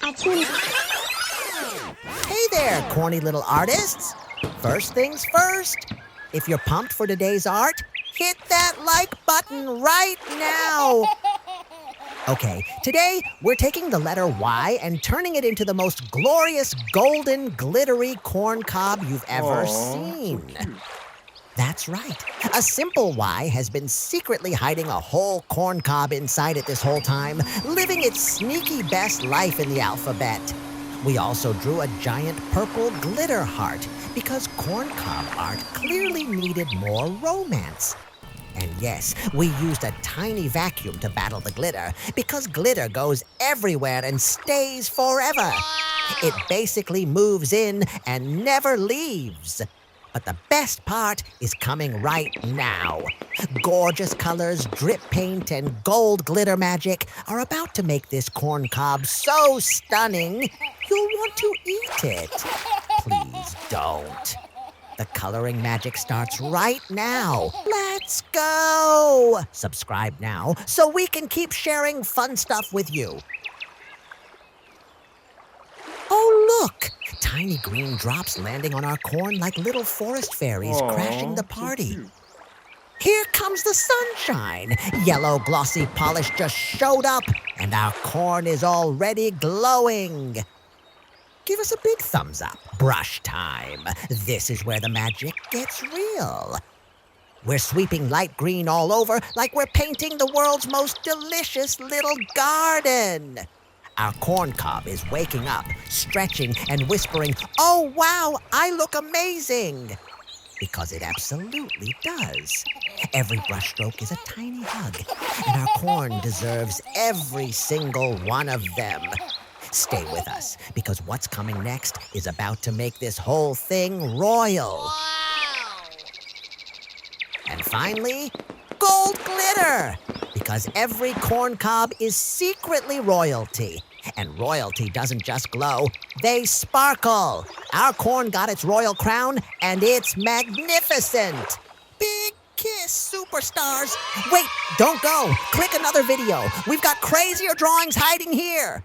Artoonza. Hey there, corny little artists. First things first, if you're pumped for today's art, hit that like button right now. Okay, today we're taking the letter Y and turning it into the most glorious golden glittery corn cob you've ever seen. That's right. A simple Y has been secretly hiding a whole corn cob inside it this whole time, living its sneaky best life in the alphabet. We also drew a giant purple glitter heart because corn cob art clearly needed more romance. And yes, we used a tiny vacuum to battle the glitter because glitter goes everywhere and stays forever. It basically moves in and never leaves. But the best part is coming right now. Gorgeous colors, drip paint, and gold glitter magic are about to make this corn cob so stunning, you'll want to eat it. Please don't. The coloring magic starts right now. Let's go! Subscribe now so we can keep sharing fun stuff with you. Oh, look! Tiny green drops landing on our corn like little forest fairies crashing the party. Here comes the sunshine. Yellow glossy polish just showed up, and our corn is already glowing. Give us a big thumbs up. Brush time. This is where the magic gets real. We're sweeping light green all over like we're painting the world's most delicious little garden. Our corn cob is waking up, stretching and whispering, "Oh, wow, I look amazing!" Because it absolutely does. Every brushstroke is a tiny hug, and our corn deserves every single one of them. Stay with us, because what's coming next is about to make this whole thing royal. And finally, gold glitter! Because every corn cob is secretly royalty. And royalty doesn't just glow, they sparkle. Our corn got its royal crown, and it's magnificent. Big kiss, superstars. Wait, don't go. Click another video. We've got crazier drawings hiding here.